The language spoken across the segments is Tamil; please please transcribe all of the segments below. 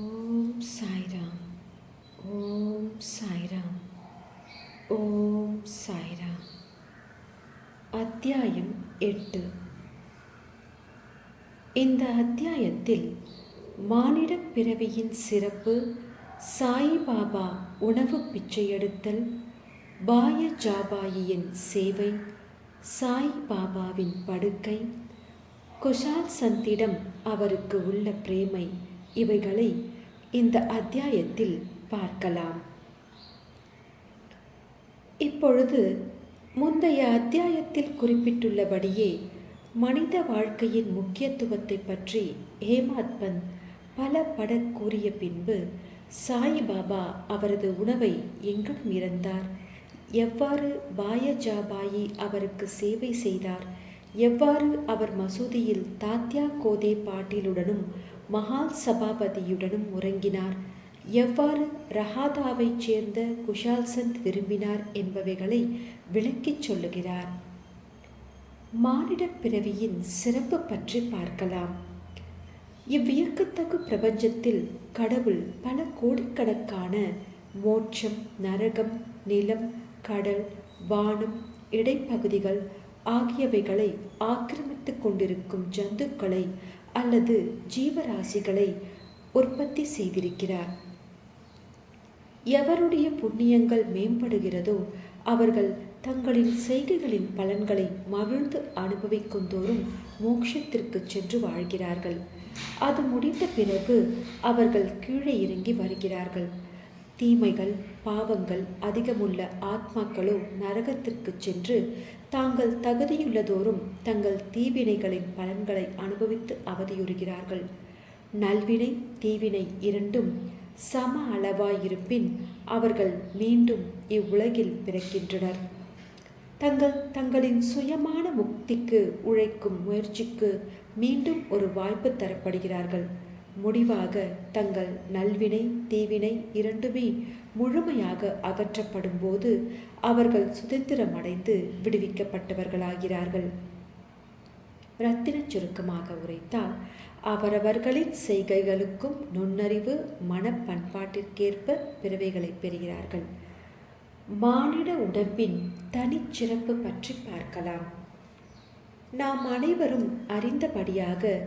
ஓம் சாய்ராம். ஓம் சாய்ராம். ஓம் சாய்ராம். அத்தியாயம் 8. இந்த அத்தியாயத்தில் மானிடப் பிறவியின் சிறப்பு, சாயிபாபா உணவு பிச்சையெடுத்தல், பாய ஜாபாயியின் சேவை, சாயிபாபாவின் படுக்கை, குஷால் சந்திடம் அவருக்கு உள்ள பிரேமை, இவைகளை இந்த அத்தியாயத்தில் பார்க்கலாம். இப்பொழுது முந்தைய அத்தியாயத்தில் குறிப்பிட்டுள்ளபடியே மனித வாழ்க்கையின் முக்கியத்துவத்தை பற்றி ஹேமாத் பந்த் பல பட கூறிய பின்பு, சாயிபாபா அவரது உணவை எங்கிடம் இறந்தார், எவ்வாறு பாயஜாபாயி அவருக்கு சேவை செய்தார், எவ்வாறு அவர் மசூதியில் தாத்யா கோதே பாட்டீலுடனும் மஹால் சபாபதியுடனும் உறங்கினார், எவ்வாறு ரஹாதாவைச் சேர்ந்த குஷால் சந்த் விரும்பினார் என்பவைகளை விளக்கிச் சொல்லுகிறார். மானிடப் பிறவியின் சிறப்பு பற்றி பார்க்கலாம். இவ்வியக்கத்தகு பிரபஞ்சத்தில் கடவுள் பல கோடிக்கணக்கான மோட்சம், நரகம், நிலம், கடல், வானம், இடைப்பகுதிகள் ஆகியவைகளை ஆக்கிரமித்து கொண்டிருக்கும் ஜந்துக்களை அல்லது ஜீவராசிகளை உற்பத்தி செய்திருக்கிறார். எவருடைய புண்ணியங்கள் மேம்படுகிறதோ அவர்கள் தங்களின் செய்கைகளின் பலன்களை மகிழ்ந்து அனுபவிக்குந்தோறும் மோட்சத்திற்கு சென்று வாழ்கிறார்கள். அது முடிந்த பிறகு அவர்கள் கீழே இறங்கி வருகிறார்கள். தீமைகள், பாவங்கள் அதிகமுள்ள ஆத்மாக்களோ நரகத்திற்கு சென்று தாங்கள் தகுதியுள்ளதோறும் தங்கள் தீவினைகளின் பலன்களை அனுபவித்து அவதியுறுகிறார்கள். நல்வினை, தீவினை இரண்டும் சம அளவாயிருப்பின் அவர்கள் மீண்டும் இவ்வுலகில் பிறக்கின்றனர். தங்களின் சுயமான முக்திக்கு உழைக்கும் முயற்சிக்கு மீண்டும் ஒரு வாய்ப்பு தரப்படுகிறார்கள். முடிவாக தங்கள் நல்வினை, தீவினை இரண்டுமே முழுமையாக அகற்றப்படும் போது அவர்கள் சுதந்திரமடைந்து விடுவிக்கப்பட்டவர்களாகிறார்கள். இரத்தின சுருக்கமாக உரைத்தால், அவரவர்களின் செய்கைகளுக்கும் நுண்ணறிவு மனப்பண்பாட்டிற்கேற்ப பிறவைகளை பெறுகிறார்கள். மானிட உடம்பின் தனிச்சிறப்பு பற்றி பார்க்கலாம். நாம் அனைவரும் அறிந்தபடியாக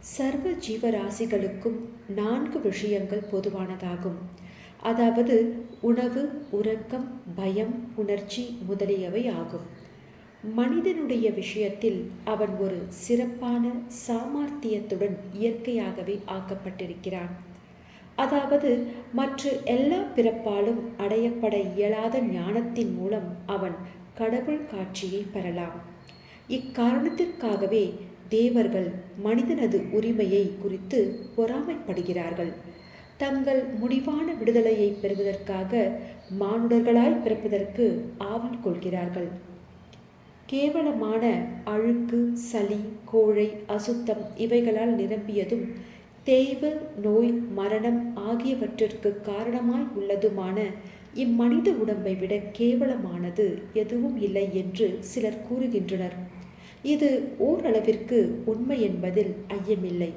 சர்வ ஜீவராசிகளுக்கும் 4 விஷயங்கள் பொதுவானதாகும். அதாவது உணவு, உறக்கம், பயம், உணர்ச்சி முதலியவை ஆகும். மனிதனுடைய விஷயத்தில் அவன் ஒரு சிறப்பான சாமர்த்தியத்துடன் இயற்கையாகவே ஆக்கப்பட்டிருக்கிறான். அதாவது மற்ற எல்லா பிறப்பாலும் அடையப்பட இயலாத ஞானத்தின் மூலம் அவன் கடவுள் காட்சியை பெறலாம். இக்காரணத்திற்காகவே தேவர்கள் மனிதனது உரிமையை குறித்து பொறாமைப்படுகிறார்கள். தங்கள் முடிவான விடுதலையை பெறுவதற்காக மானுடர்களாய் பிறப்பதற்கு ஆவல் கொள்கிறார்கள். கேவலமான அழுக்கு, சளி, கோழை, அசுத்தம் இவைகளால் நிரம்பியதும் தேய்வு, நோய், மரணம் ஆகியவற்றிற்கு காரணமாய் உள்ளதுமான இம்மனித உடம்பை விட கேவலமானது எதுவும் இல்லை என்று சிலர் கூறுகின்றனர். இது ஓரளவிற்கு உண்மை என்பதில் ஐயமில்லை.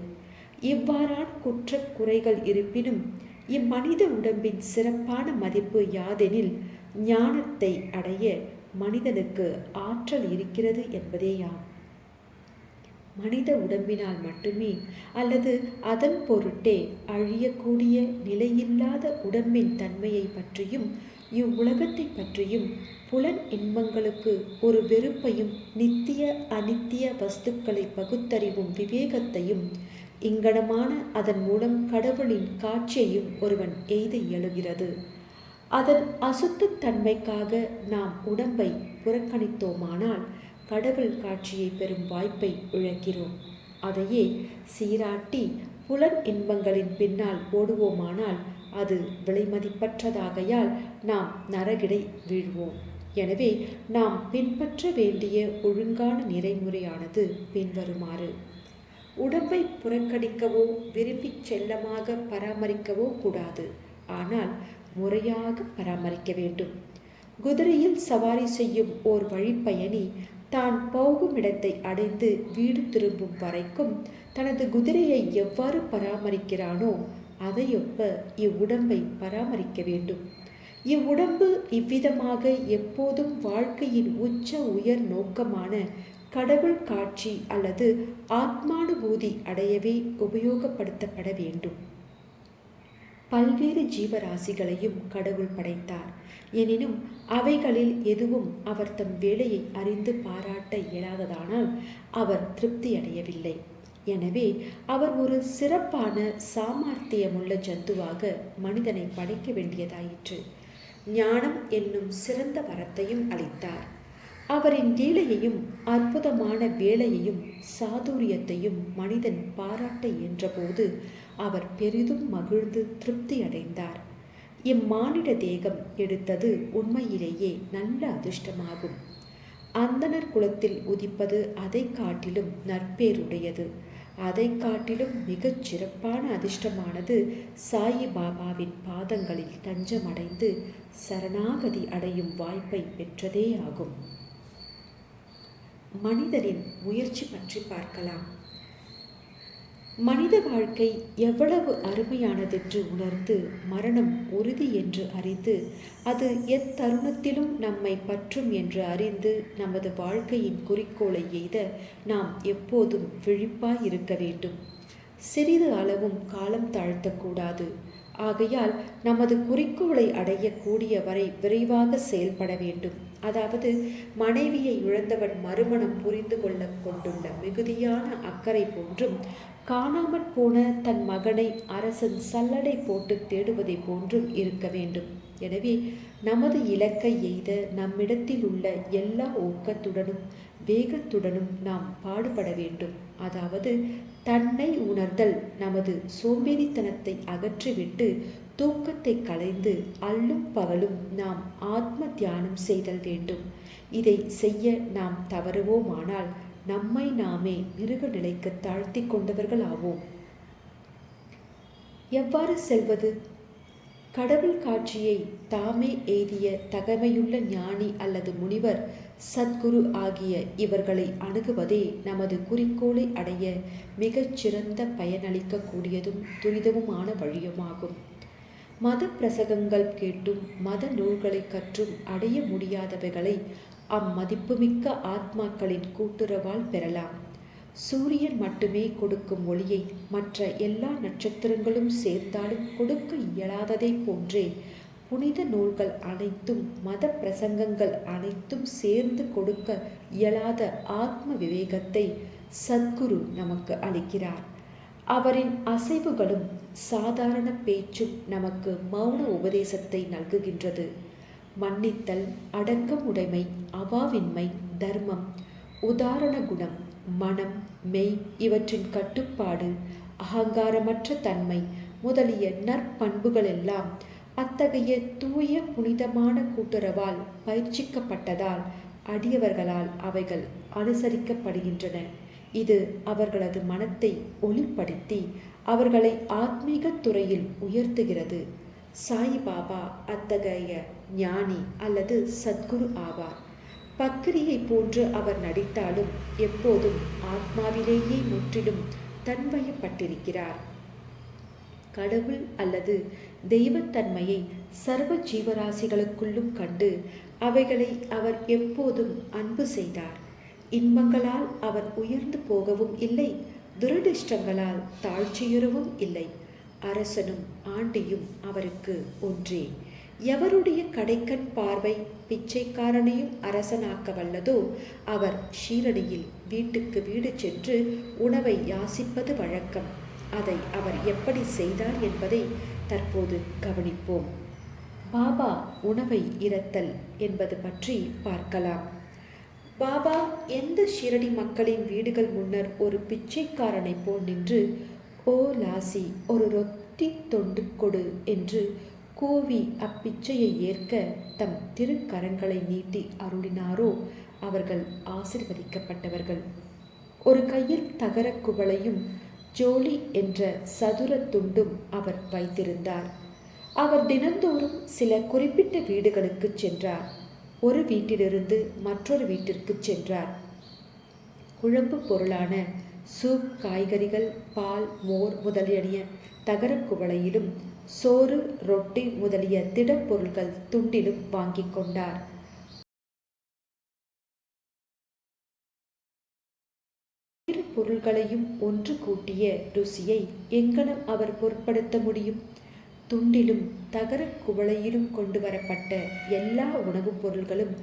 இவ்வாறான குற்ற குறைகள் இருப்பினும் இம்மனித உடம்பின் சிறப்பான மதிப்பு யாதெனில், ஞானத்தை அடைய மனிதனுக்கு ஆற்றல் இருக்கிறது என்பதேயாம். மனித உடம்பினால் மட்டுமே அல்லது அதன் பொருட்டே அழியக்கூடிய நிலையில்லாத உடம்பின் தன்மையை பற்றியும் இவ்வுலகத்தை பற்றியும் புலன் இன்பங்களுக்கு ஒரு வெறுப்பையும் நித்திய அநித்திய வஸ்துக்களை பகுத்தறிவும் விவேகத்தையும் இங்கனமான அதன் மூலம் கடவுளின் காட்சியையும் ஒருவன் எய்த இயலுகிறது. அதன் அசுத்தத்தன்மைக்காக நாம் உடம்பை புறக்கணித்தோமானால் கடவுள் காட்சியை பெறும் வாய்ப்பை இழக்கிறோம். அதையே சீராட்டி புலன் இன்பங்களின் பின்னால் ஓடுவோமானால் அது விலைமதிப்பற்றதாகையால் நாம் நரகிடை வீழ்வோம். எனவே நாம் பின்பற்ற வேண்டிய ஒழுங்கான நிறைமுறையானது பின்வருமாறு: உடம்பை புறக்கணிக்கவோ விரும்பி செல்லமாக பராமரிக்கவோ கூடாது, ஆனால் முறையாக பராமரிக்க வேண்டும். குதிரையில் சவாரி செய்யும் ஓர் வழிப்பயணி தான் போகும் இடத்தை அடைந்து வீடு திரும்பும் வரைக்கும் தனது குதிரையை எவ்வாறு பராமரிக்கிறானோ அதையொப்ப இவ்வுடம்பை பராமரிக்க வேண்டும். இவ்வுடம்பு இவ்விதமாக எப்போதும் வாழ்க்கையின் உச்ச உயர் நோக்கமான கடவுள் காட்சி அல்லது ஆத்மானுபூதி அடையவே உபயோகப்படுத்தப்பட வேண்டும். பல்வேறு ஜீவராசிகளையும் கடவுள் படைத்தார். எனினும் அவைகளில் எதுவும் அவர் தம் வேலையை அறிந்து பாராட்ட இயலாததானால் அவர் திருப்தி அடையவில்லை. எனவே அவர் ஒரு சிறப்பான சாமர்த்தியமுள்ள ஜந்துவாக மனிதனை படைக்க வேண்டியதாயிற்று. ஞானம் என்னும் சிறந்த வரத்தையும் அளித்தார். அவரின் லீலையையும் அற்புதமான வேலையையும் சாதுரியத்தையும் மனிதன் பாராட்ட இயன்றபோது அவர் பெரிதும் மகிழ்ந்து திருப்தி அடைந்தார். இம்மானிட தேகம் எடுத்தது உண்மையிலேயே நல்ல அதிர்ஷ்டமாகும். அந்தணர் குலத்தில் உதிப்பது அதை காட்டிலும் நற்பேருடையது. அதை காட்டிலும் மிகச் சிறப்பான அதிர்ஷ்டமானது சாயி பாபாவின் பாதங்களில் தஞ்சமடைந்து சரணாகதி அடையும் வாய்ப்பை பெற்றதே ஆகும். மனிதரின் முயற்சி பற்றி பார்க்கலாம். மனித வாழ்க்கை எவ்வளவு அருமையானதென்று உணர்ந்து மரணம் உறுதி என்று அறிந்து அது எத்தருணத்திலும் நம்மை பற்றும் என்று அறிந்து நமது வாழ்க்கையின் குறிக்கோளை எய்த நாம் எப்போதும் விழிப்பாய் இருக்க வேண்டும். சிறிது அளவும் காலம் தாழ்த்தக்கூடாது. ஆகையால் நமது குறிக்கோளை அடையக்கூடிய வரை விரைவாக செயல்பட வேண்டும். அதாவது மனைவியை இழந்தவன் மறுமணம் புரிந்து கொள்ள கொண்டுள்ள மிகுதியான அக்கறை போன்றும், காணாமற் போன தன் மகனை அரசன் சல்லடை போட்டு தேடுவதை போன்றும் இருக்க வேண்டும். எனவே நமது இலக்கை எய்த நம்மிடத்தில் உள்ள எல்லா ஊக்கத்துடனும் வேகத்துடனும் நாம் பாடுபட வேண்டும். அதாவது தன்னை உணர்தல், நமது சோம்பேறித்தனத்தை அகற்றிவிட்டு தூக்கத்தை களைந்து அல்லும் பகலும் நாம் ஆத்ம தியானம் செய்தல் வேண்டும். இதை செய்ய நாம் தவறுவோமானால் நம்மை நாமே மிருக நிலைக்கு தாழ்த்தி கொண்டவர்கள் ஆவோம். எவ்வாறு செல்வது? கடவுள் காட்சியை தாமே எய்திய தகமையுள்ள ஞானி அல்லது முனிவர், சத்குரு ஆகிய இவர்களை அணுகுவதே நமது குறிக்கோளை அடைய மிகச்சிறந்த பயனளிக்கக்கூடியதும் துரிதமுமான வழியுமாகும். மத பிரசங்கங்கள் கேட்டும் மத நூல்களை கற்றும் அடைய முடியாதவைகளை அம்மதிப்புமிக்க ஆத்மாக்களின் கூட்டுறவால் பெறலாம். சூரியன் மட்டுமே கொடுக்கும் ஒளியை மற்ற எல்லா நட்சத்திரங்களும் சேர்ந்தாலும் கொடுக்க இயலாததை போன்றே புனித நூல்கள் அனைத்தும் மத பிரசங்கங்கள் அனைத்தும் சேர்ந்து கொடுக்க இயலாத ஆத்ம விவேகத்தை சத்குரு நமக்கு அளிக்கிறார். அவரின் அசைவுகளும் சாதாரண பேச்சும் நமக்கு மௌன உபதேசத்தை நல்குகின்றது. மன்னித்தல், அடக்கம் உடைமை, அவாவின்மை, தர்மம், உதாரண குணம், மனம், மெய் இவற்றின் கட்டுப்பாடு, அகங்காரமற்ற தன்மை முதலிய நற்பண்புகளெல்லாம் அத்தகைய தூய புனிதமான கூட்டுறவால் பயிற்சிக்கப்பட்டதால் அடியவர்களால் அவைகள் அனுசரிக்கப்படுகின்றன. இது அவர்களது மனத்தை ஒளிப்படுத்தி அவர்களை ஆத்மீக துறையில் உயர்த்துகிறது. சாயிபாபா அத்தகைய ஞானி அல்லது சத்குரு ஆவார். பக்கிரியை போன்று அவர் நடித்தாலும் எப்போதும் ஆத்மாவிலேயே முற்றிலும் தன்வயப்பட்டிருக்கிறார். கடவுள் அல்லது தெய்வத்தன்மையை சர்வ ஜீவராசிகளுக்குள்ளும் கண்டு அவைகளை அவர் எப்போதும் அன்பு செய்தார். இன்பங்களால் அவர் உயர்ந்து போகவும் இல்லை, துரதிர்ஷ்டங்களால் தாழ்ச்சியுறவும் இல்லை. அரசனும் ஆண்டியும் அவருக்கு ஒன்றே. எவருடைய கடைக்கண் பார்வை பிச்சைக்காரனையும் அரசனாக்க வல்லதோ அவர் ஷீரடியில் வீட்டுக்கு வீடு சென்று உணவை யாசிப்பது வழக்கம். அதை அவர் எப்படி செய்தார் என்பதை தற்போது கவனிப்போம். பாபா உணவை இரத்தல் என்பது பற்றி பார்க்கலாம். பாபா எந்த ஷீரடி மக்களின் வீடுகள் முன்னர் ஒரு பிச்சைக்காரனை போல் நின்று, ஓ லாசி, ஒரு ரொட்டி தொண்டு கொடு என்று கூவி அப்பிச்சையை ஏற்க தம் திருக்கரங்களை நீட்டி அருளினாரோ அவர்கள் ஆசிர்வதிக்கப்பட்டவர்கள். ஒரு கையில் தகர குவளையும் ஜோலி என்ற சதுர துண்டும் அவர் வைத்திருந்தார். அவர் தினந்தோறும் சில குறிப்பிட்ட வீடுகளுக்கு சென்றார். ஒரு வீட்டிலிருந்து மற்றொரு வீட்டிற்கு சென்றார். குழம்பு பொருளான சூப், காய்கறிகள், பால், மோர் முதலிய தகரக் குவளையிலும், சோறு, ரொட்டி முதலிய திடப்பொருள்கள் துண்டிலும் வாங்கிக் கொண்டார். இரு பொருள்களையும் ஒன்று கூட்டிய ருசியை எங்கனம் அவர் பொருட்படுத்த முடியும்? துண்டிலும் தகரக் குவளையிலும் கொண்டு வரப்பட்ட எல்லா உணவுப் பொருள்களும்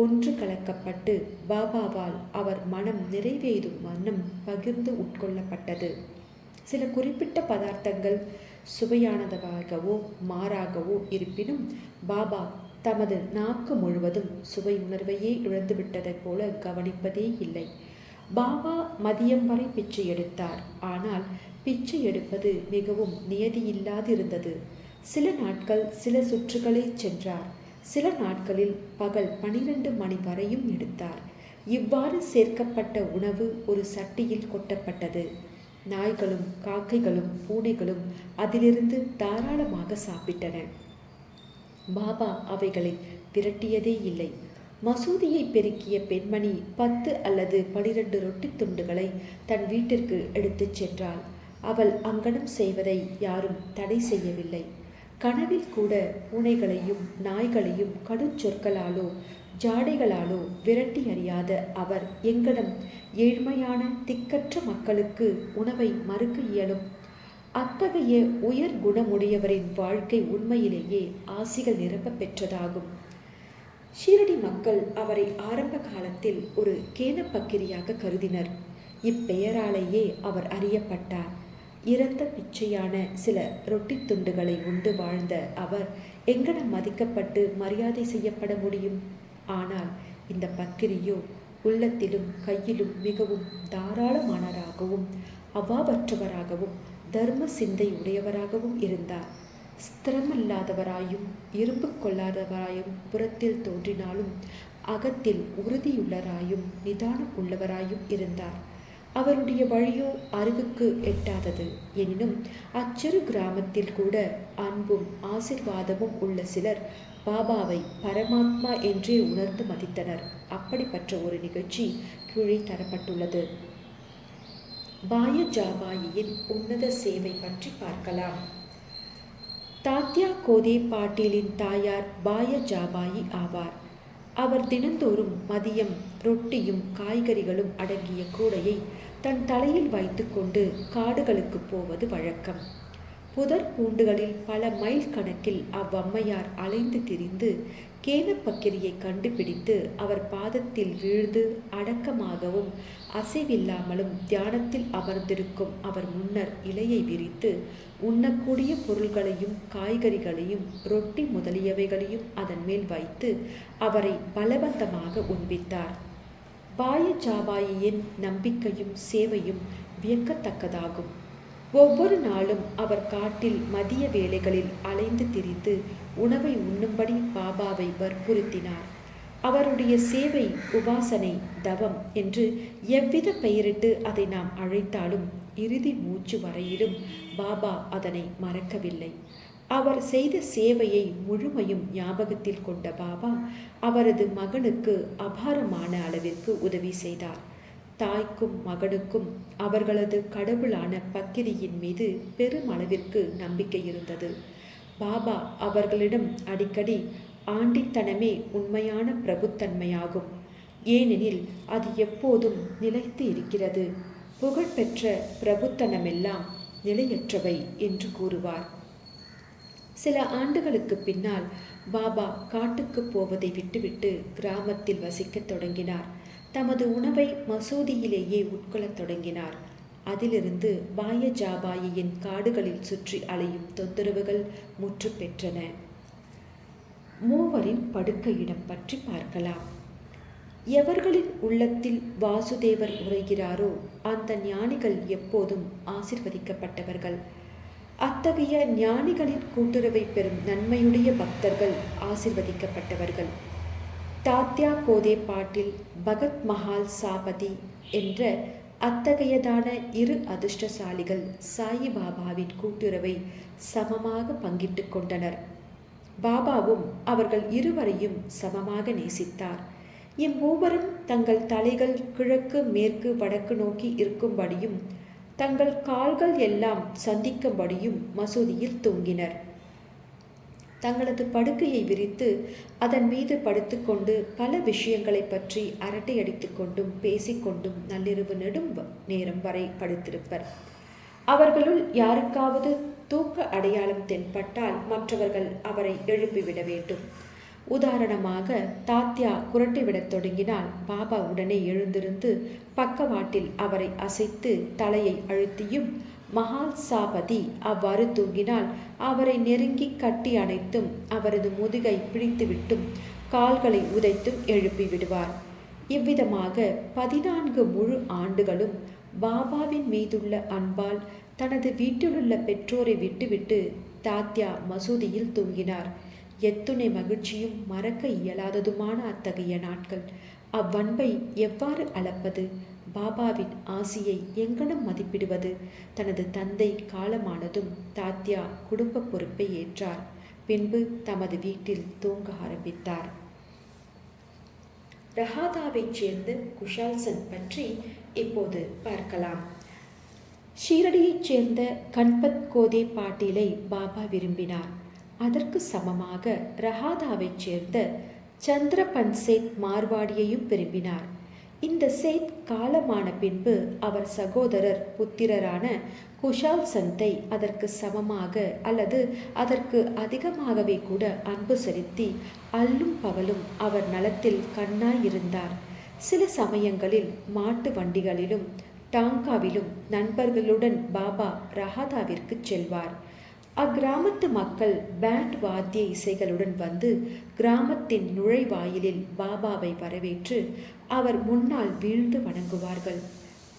ஒன்று கலக்கப்பட்டு பாபாவால் அவர் மனம் நிறைவேறும் வண்ணம் பகிர்ந்து உட்கொள்ளப்பட்டது. சில குறிப்பிட்ட பதார்த்தங்கள் சுவையானதாகவோ மாறாகவோ இருப்பினும் பாபா தமது நாக்கு முழுவதும் சுவை உணர்வையே இழந்துவிட்டதைப் போல கவனிப்பதே இல்லை. பாபா மதியம் வரை பிச்சை எடுத்தார். ஆனால் பிச்சை எடுப்பது மிகவும் நியதியில்லாதிருந்தது. சில நாட்கள் சில சுற்றுகளை சென்றார். சில நாட்களில் பகல் 12 மணி வரையும் எடுத்தார். இவ்வாறு சேர்க்கப்பட்ட உணவு ஒரு சட்டியில் கொட்டப்பட்டது. நாய்களும் காக்கைகளும் பூனைகளும் அதிலிருந்து தாராளமாக சாப்பிட்டன. பாபா அவைகளை விரட்டியதே இல்லை. மசூதியை பெருக்கிய பெண்மணி 10 அல்லது 12 ரொட்டி துண்டுகளை தன் வீட்டிற்கு எடுத்துச் சென்றாள். அவள் அங்கனம் செய்வதை யாரும் தடை செய்யவில்லை. கனவில் கூட பூனைகளையும் நாய்களையும் கடுஞ்சொற்களாலோ ஜாடைகளாலோ விரட்டி அறியாத அவர் எங்கனம் ஏழ்மையான திக்கற்ற மக்களுக்கு உணவை மறுக்க இயலும்? அத்தகைய உயர் குணமுடையவரின் வாழ்க்கை உண்மையிலேயே ஆசிகள் நிரம்ப பெற்றதாகும். ஷீரடி மக்கள் அவரை ஆரம்ப காலத்தில் ஒரு கேனப்பக்கிரியாக கருதினர். இப்பெயராலேயே அவர் அறியப்பட்டார். இறந்த பிச்சையான சில ரொட்டி துண்டுகளை உண்டு வாழ்ந்த அவர் எங்கனம் மதிக்கப்பட்டு மரியாதை செய்யப்பட முடியும்? ஆனால் இந்த பக்கிரியோ உள்ளத்திலும் கையிலும் மிகவும் தாராளமானவராகவும் அவாவற்றவராகவும் தர்ம சிந்தை உடையவராகவும் இருந்தார். ஸ்திரமில்லாதவராயும் இரும்பு கொள்ளாதவராயும் புறத்தில் தோன்றினாலும் அகத்தில் உறுதியுள்ளவராயும் நிதானம் உள்ளவராயும் இருந்தார். அவருடைய வழியோ அறிவுக்கு எட்டாதது. எனினும் அச்சிறு கிராமத்தில் கூட அன்பும் ஆசிர்வாதமும் உள்ள சிலர் பாபாவை பரமாத்மா என்றே உணர்ந்து மதித்தனர். அப்படிப்பட்ட ஒரு நிகழ்ச்சி கீழே தரப்பட்டுள்ளது. பாய ஜாபாயியின் உன்னத சேவை பற்றி பார்க்கலாம். தாத்யா கோதே பாட்டீலின் தாயார் பாய ஜாபாயி ஆவார். அவர் தினந்தோறும் மதியம் ரொட்டியும் காய்கறிகளும் அடங்கிய கூடையை தன் தலையில் வைத்து கொண்டு காடுகளுக்கு போவது வழக்கம். புதர் பூண்டுகளில் பல மைல் கணக்கில் அவ்வம்மையார் அலைந்து திரிந்து கேனப்பக்கிரியை கண்டுபிடித்து அவர் பாதத்தில் வீழ்ந்து அடக்கமாகவும் அசைவில்லாமலும் தியானத்தில் அமர்ந்திருக்கும் அவர் முன்னர் இலையை விரித்து உண்ணக்கூடிய பொருள்களையும் காய்கறிகளையும் ரொட்டி முதலியவைகளையும் அதன் மேல் வைத்து அவரை பலவந்தமாக உண்பித்தார். பாய ஜாபாயின் நம்பிக்கையும் சேவையும் வியக்கத்தக்கதாகும். ஒவ்வொரு நாளும் அவர் காட்டில் மதிய வேளைகளில் அலைந்து திரிந்து உணவை உண்ணும்படி பாபாவை வற்புறுத்தினார். அவருடைய சேவை, உபாசனை, தவம் என்று எவ்வித பெயரிட்டு அதை நாம் அழைத்தாலும் இறுதி மூச்சு வரையிலும் பாபா அதனை மறக்கவில்லை. அவர் செய்த சேவையை முழுமையும் ஞாபகத்தில் கொண்ட பாபா அவரது மகனுக்கு அபாரமான அளவிற்கு உதவி செய்தார். தாய்க்கும் மகனுக்கும் அவர்களது கடவுளான பக்கிரியின் மீது பெருமளவிற்கு நம்பிக்கை இருந்தது. பாபா அவர்களிடம் அடிக்கடி ஆண்டித்தனமே உண்மையான பிரபுத்தன்மையாகும், ஏனெனில் அது எப்போதும் நிலைத்து இருக்கிறது, புகழ்பெற்ற பிரபுத்தனமெல்லாம் நிலையற்றவை என்று கூறுவார். சில ஆண்டுகளுக்கு பின்னால் பாபா காட்டுக்கு போவதை விட்டுவிட்டு கிராமத்தில் வசிக்கத் தொடங்கினார். தமது உணவை மசூதியிலேயே உட்கொள்ளத் தொடங்கினார். அதிலிருந்து பாய ஜாபாயின் காடுகளில் சுற்றி அலையும் தொந்தரவுகள் முற்று பெற்றன. மூவரின் படுக்கையிடம் பற்றி பார்க்கலாம். எவர்களின் உள்ளத்தில் வாசுதேவர் உரைகிறாரோ அந்த ஞானிகள் எப்போதும் ஆசிர்வதிக்கப்பட்டவர்கள். அத்தகைய ஞானிகளின் கூட்டுறவை பெறும் நன்மையுடைய பக்தர்கள் ஆசிர்வதிக்கப்பட்டவர்கள். தாத்யா கோதே பாட்டில், பகத் மஹால் சாபதி என்ற அத்தகையதான இரு அதிர்ஷ்டசாலிகள் சாயி பாபாவின் கூட்டுறவை சமமாக பங்கிட்டு கொண்டனர். பாபாவும் அவர்கள் இருவரையும் சமமாக நேசித்தார். இம்மூவரும் தங்கள் தலைகள் கிழக்கு மேற்கு வடக்கு நோக்கி இருக்கும்படியும் தங்கள் கால்கள் எல்லாம் சந்திக்கும்படியும் மசூதியில் தூங்கினர். தங்களது படுக்கையை விரித்து அதன் மீது படுத்துக்கொண்டு பல விஷயங்களை பற்றி அரட்டை அடித்துக்கொண்டும் பேசிக்கொண்டும் நள்ளிரவு நெடும் நேரம் வரை படுத்திருப்பர். அவர்களுள் யாருக்காவது தூக்க அடையாளம் தென்பட்டால் மற்றவர்கள் அவரை எழுப்பிவிட வேண்டும். உதாரணமாக, தாத்யா குரட்டிவிடத் தொடங்கினால் பாபா உடனே எழுந்திருந்து பக்கவாட்டில் அவரை அசைத்து தலையை அழுத்தியும், மஹால் சாபதி அவ்வாறு தூங்கினால் அவரை நெருங்கி கட்டி அணைத்தும் அவரது முதுகை பிடித்துவிட்டும் கால்களை உதைத்தும் எழுப்பி விடுவார். இவ்விதமாக 14 முழு ஆண்டுகளும் பாபாவின் மீதுள்ள அன்பால் தனது வீட்டிலுள்ள பெற்றோரை விட்டுவிட்டு தாத்யா மசூதியில் தூங்கினார். எத்துணை மகிழ்ச்சியும் மறக்க இயலாததுமான அத்தகைய நாட்கள்! அவ்வன்பை எவ்வாறு அளப்பது? பாபாவின் ஆசியை எங்கனம் மதிப்பிடுவது? தனது தந்தை காலமானதும் தாத்யா குடும்ப பொறுப்பை ஏற்றார். பின்பு தமது வீட்டில் தூங்க ஆரம்பித்தார். ரஹாதாவைச் சேர்ந்த குஷால்சந்த் பற்றி இப்போது பார்க்கலாம். ஷீரடியைச் சேர்ந்த கண்பத் கோதே பாட்டீலை பாபா விரும்பினார். அதற்கு சமமாக ரஹாதாவைச் சேர்ந்த சந்திரபன் சேத் மார்வாடியையும் விரும்பினார். இந்த சேத் காலமான பின்பு அவர் சகோதரர் புத்திரரான குஷால் சந்தை அதற்கு சமமாக அல்லது அதற்கு அதிகமாகவே கூட அன்பு செலுத்தி அல்லும் பகலும் அவர் நலத்தில் கண்ணாயிருந்தார். சில சமயங்களில் மாட்டு வண்டிகளிலும் டாங்காவிலும் நண்பர்களுடன் பாபா ரஹாதாவிற்கு செல்வார். அக்கிராமத்து மக்கள் பேண்ட் வாத்திய இசைகளுடன் வந்து கிராமத்தின் நுழைவாயிலில் பாபாவை வரவேற்று அவர் முன்னால் வீழ்ந்து வணங்குவார்கள்.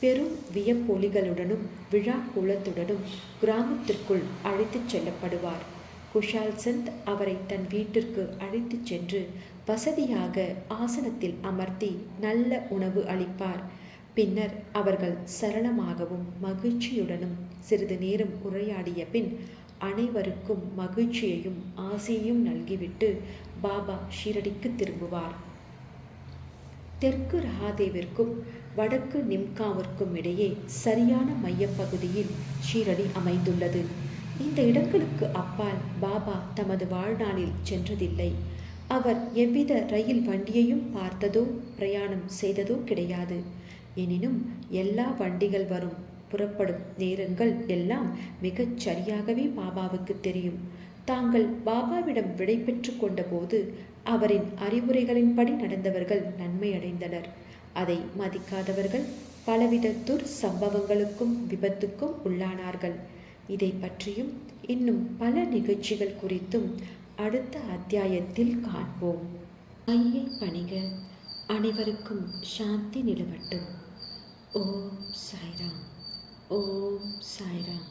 பெரும் வியப்பொலிகளுடனும் விழா கோலத்துடனும் கிராமத்திற்குள் அழைத்துச் செல்லப்படுவார். குஷால்சந்த் அவரை தன் வீட்டிற்கு அழைத்துச் சென்று வசதியாக ஆசனத்தில் அமர்த்தி நல்ல உணவு அளிப்பார். பின்னர் அவர்கள் சரளமாகவும் மகிழ்ச்சியுடனும் சிறிது நேரம் உரையாடிய பின் அனைவருக்கும் மகிழ்ச்சியையும் ஆசையையும் நல்கிவிட்டு பாபா ஷீரடிக்கு திரும்புவார். தெற்கு ரஹாதேவிற்கும் வடக்கு நிம்காவிற்கும் இடையே சரியான மையப்பகுதியில் ஷீரடி அமைந்துள்ளது. இந்த இடங்களுக்கு அப்பால் பாபா தமது வாழ்நாளில் சென்றதில்லை. அவர் எவ்வித ரயில் வண்டியையும் பார்த்ததோ பிரயாணம் செய்ததோ கிடையாது. எனினும் எல்லா வண்டிகள் வரும் புறப்படும் நேரங்கள் எல்லாம் மிகச் சரியாகவே பாபாவுக்கு தெரியும். தாங்கள் பாபாவிடம் விடை பெற்று கொண்ட போது அவரின் அறிவுரைகளின்படி நடந்தவர்கள் நன்மையடைந்தனர். அதை மதிக்காதவர்கள் பலவித சம்பவங்களுக்கும் விபத்துக்கும் உள்ளானார்கள். இதை பற்றியும் இன்னும் பல நிகழ்ச்சிகள் குறித்தும் அடுத்த அத்தியாயத்தில் காண்போம். ஐயை பணிக. அனைவருக்கும் சாந்தி நிலவட்டும். ஓம் சாய்ராம். ஓம் சாய்ராம்.